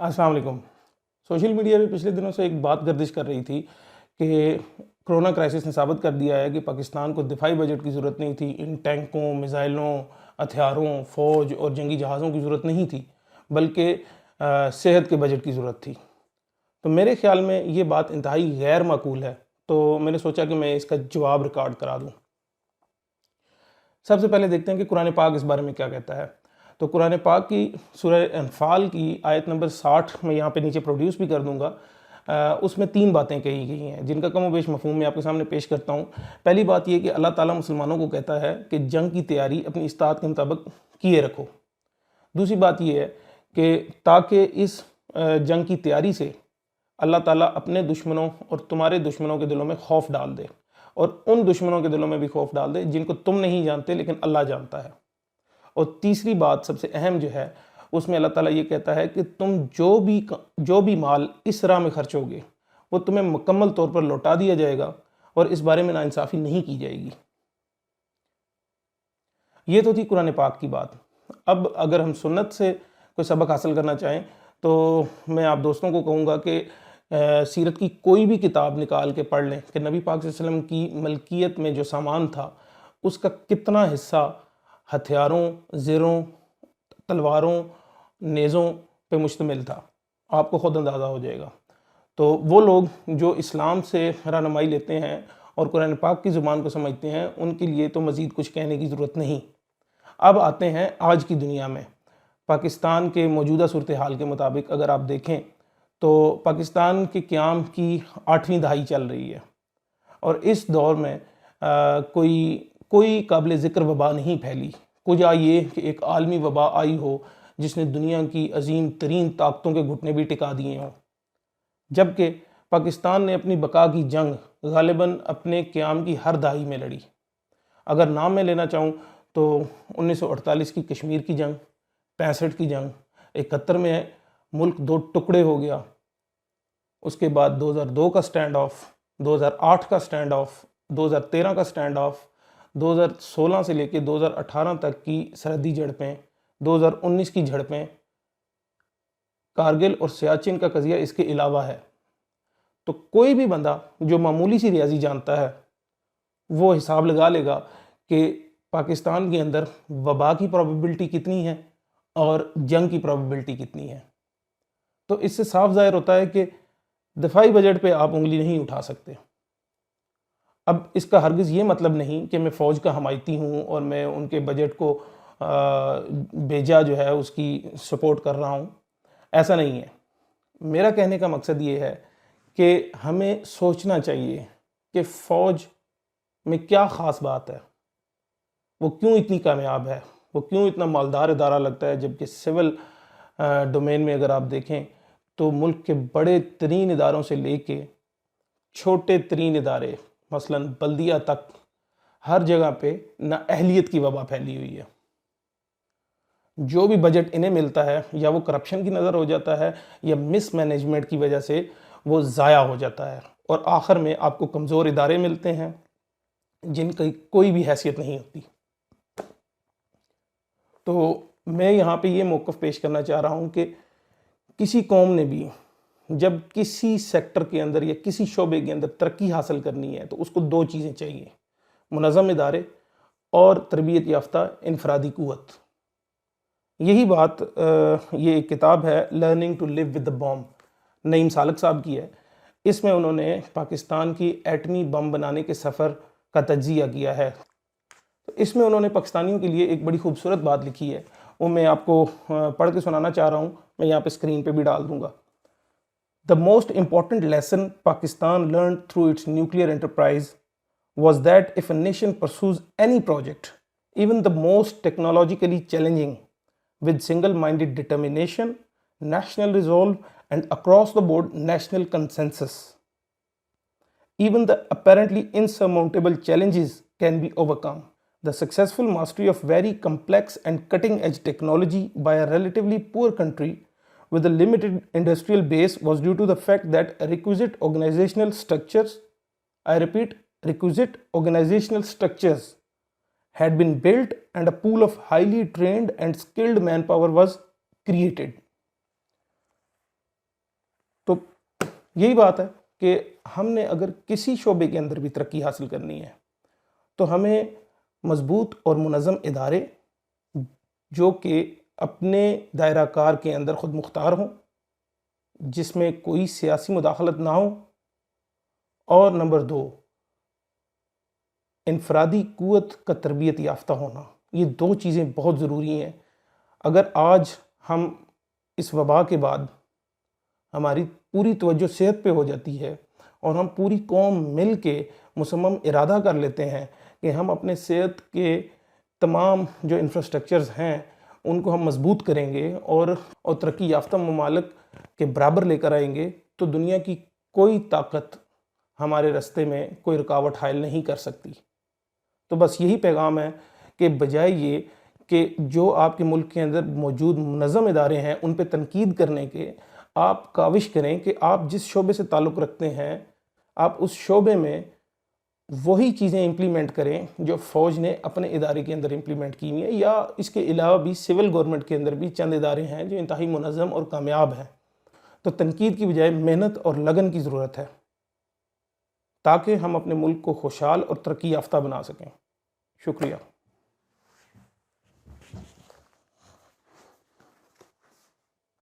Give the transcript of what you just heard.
السلام علیکم۔ Social media پہ پچھلے دنوں سے ایک بات گردش کر رہی تھی کہ کرونا کرائسس نے ثابت کر دیا ہے کہ پاکستان کو دفاعی بجٹ کی ضرورت نہیں تھی، ان ٹینکوں، میزائلوں، ہتھیاروں، فوج اور جنگی جہازوں کی ضرورت نہیں تھی، بلکہ صحت کے بجٹ کی ضرورت تھی۔ تو میرے خیال میں یہ بات انتہائی غیر معقول ہے، تو میں نے سوچا کہ میں اس کا جواب ریکارڈ کرا دوں۔ سب سے پہلے دیکھتے ہیں کہ قرآن پاک اس بارے میں کیا کہتا ہے۔ تو قرآن پاک کی سورہ انفال کی آیت نمبر 60 میں یہاں پہ نیچے پروڈیوس بھی کر دوں گا۔ اس میں 3 باتیں کہی گئی ہیں جن کا کم و بیش مفہوم میں آپ کے سامنے پیش کرتا ہوں۔ پہلی بات یہ کہ اللہ تعالیٰ مسلمانوں کو کہتا ہے کہ جنگ کی تیاری اپنی استطاعت کے مطابق کیے رکھو۔ دوسری بات یہ ہے کہ تاکہ اس جنگ کی تیاری سے اللہ تعالیٰ اپنے دشمنوں اور تمہارے دشمنوں کے دلوں میں خوف ڈال دے، اور ان دشمنوں کے دلوں میں بھی خوف ڈال دے جن کو تم نہیں جانتے لیکن اللہ جانتا ہے۔ اور تیسری بات سب سے اہم جو ہے، اس میں اللہ تعالیٰ یہ کہتا ہے کہ تم جو بھی مال اس راہ میں خرچ ہوگے وہ تمہیں مکمل طور پر لوٹا دیا جائے گا، اور اس بارے میں ناانصافی نہیں کی جائے گی۔ یہ تو تھی قرآن پاک کی بات۔ اب اگر ہم سنت سے کوئی سبق حاصل کرنا چاہیں تو میں آپ دوستوں کو کہوں گا کہ سیرت کی کوئی بھی کتاب نکال کے پڑھ لیں کہ نبی پاک صلی اللہ علیہ وسلم کی ملکیت میں جو سامان تھا اس کا کتنا حصہ ہتھیاروں، زروں، تلواروں، نیزوں پہ مشتمل تھا، آپ کو خود اندازہ ہو جائے گا۔ تو وہ لوگ جو اسلام سے رہنمائی لیتے ہیں اور قرآن پاک کی زبان کو سمجھتے ہیں، ان کے لیے تو مزید کچھ کہنے کی ضرورت نہیں۔ اب آتے ہیں آج کی دنیا میں۔ پاکستان کے موجودہ صورتحال کے مطابق اگر آپ دیکھیں تو پاکستان کے قیام کی 8ویں دہائی چل رہی ہے، اور اس دور میں کوئی قابل ذکر وبا نہیں پھیلی۔ کجا یہ کہ ایک عالمی وبا آئی ہو جس نے دنیا کی عظیم ترین طاقتوں کے گھٹنے بھی ٹکا دیے ہوں، جبکہ پاکستان نے اپنی بقا کی جنگ غالباً اپنے قیام کی ہر دہائی میں لڑی۔ اگر نام میں لینا چاہوں تو 1948 کی کشمیر کی جنگ، 65 کی جنگ، 71 میں ملک 2 ٹکڑے ہو گیا، اس کے بعد 2002 کا سٹینڈ آف، 2008 کا سٹینڈ آف، 2013 کا سٹینڈ آف، 2016 سے لے کے 2018 تک کی سرحدی جھڑپیں، 2019 کی جھڑپیں، کارگل اور سیاچن کا قضیہ اس کے علاوہ ہے۔ تو کوئی بھی بندہ جو معمولی سی ریاضی جانتا ہے وہ حساب لگا لے گا کہ پاکستان کے اندر وبا کی پروبیبلٹی کتنی ہے اور جنگ کی پروبیبلٹی کتنی ہے۔ تو اس سے صاف ظاہر ہوتا ہے کہ دفاعی بجٹ پہ آپ انگلی نہیں اٹھا سکتے۔ اب اس کا ہرگز یہ مطلب نہیں کہ میں فوج کا حمایتی ہوں اور میں ان کے بجٹ کو بیجا جو ہے اس کی سپورٹ کر رہا ہوں، ایسا نہیں ہے۔ میرا کہنے کا مقصد یہ ہے کہ ہمیں سوچنا چاہیے کہ فوج میں کیا خاص بات ہے، وہ کیوں اتنی کامیاب ہے، وہ کیوں اتنا مالدار ادارہ لگتا ہے، جبکہ سول ڈومین میں اگر آپ دیکھیں تو ملک کے بڑے ترین اداروں سے لے کے چھوٹے ترین ادارے مثلاً بلدیہ تک ہر جگہ پہ نااہلیت کی وبا پھیلی ہوئی ہے۔ جو بھی بجٹ انہیں ملتا ہے یا وہ کرپشن کی نظر ہو جاتا ہے یا مس مینجمنٹ کی وجہ سے وہ ضائع ہو جاتا ہے، اور آخر میں آپ کو کمزور ادارے ملتے ہیں جن کی کوئی بھی حیثیت نہیں ہوتی۔ تو میں یہاں پہ یہ موقف پیش کرنا چاہ رہا ہوں کہ کسی قوم نے بھی جب کسی سیکٹر کے اندر یا کسی شعبے کے اندر ترقی حاصل کرنی ہے تو اس کو 2 چیزیں چاہیے: منظم ادارے اور تربیت یافتہ انفرادی قوت۔ یہی بات یہ ایک کتاب ہے learning to live with the bomb, Naeem Salik صاحب کی ہے۔ اس میں انہوں نے پاکستان کی ایٹمی بم بنانے کے سفر کا تجزیہ کیا ہے۔ تو اس میں انہوں نے پاکستانیوں کے لیے ایک بڑی خوبصورت بات لکھی ہے، وہ میں آپ کو پڑھ کے سنانا چاہ رہا ہوں، میں یہاں پہ اسکرین پہ بھی ڈال دوں گا۔ The most important lesson Pakistan learned through its nuclear enterprise was that if a nation pursues any project, even the most technologically challenging, with single-minded determination, national resolve, and across-the-board national consensus, even the apparently insurmountable challenges can be overcome. The successful mastery of very complex and cutting-edge technology by a relatively poor country with a limited industrial base was due to the fact that requisite organizational structures, I repeat, requisite organizational structures had been built and a pool of highly trained and skilled manpower was created. یہی بات ہے کہ ہم نے اگر کسی شعبے کے اندر بھی ترقی حاصل کرنی ہے تو ہمیں مضبوط اور منظم ادارے جو کہ اپنے دائرہ کار کے اندر خود مختار ہوں، جس میں کوئی سیاسی مداخلت نہ ہو، اور نمبر 2 انفرادی قوت کا تربیت یافتہ ہونا، یہ 2 چیزیں بہت ضروری ہیں۔ اگر آج ہم اس وبا کے بعد ہماری پوری توجہ صحت پہ ہو جاتی ہے اور ہم پوری قوم مل کے مصمم ارادہ کر لیتے ہیں کہ ہم اپنے صحت کے تمام جو انفراسٹرکچرز ہیں ان کو ہم مضبوط کریں گے اور ترقی یافتہ ممالک کے برابر لے کر آئیں گے، تو دنیا کی کوئی طاقت ہمارے راستے میں کوئی رکاوٹ حائل نہیں کر سکتی۔ تو بس یہی پیغام ہے کہ بجائے یہ کہ جو آپ کے ملک کے اندر موجود منظم ادارے ہیں ان پہ تنقید کرنے کے، آپ کاوش کریں کہ آپ جس شعبے سے تعلق رکھتے ہیں آپ اس شعبے میں وہی چیزیں امپلیمنٹ کریں جو فوج نے اپنے ادارے کے اندر امپلیمنٹ کی ہیں، یا اس کے علاوہ بھی سول گورنمنٹ کے اندر بھی چند ادارے ہیں جو انتہائی منظم اور کامیاب ہیں۔ تو تنقید کی بجائے محنت اور لگن کی ضرورت ہے تاکہ ہم اپنے ملک کو خوشحال اور ترقی یافتہ بنا سکیں۔ شکریہ۔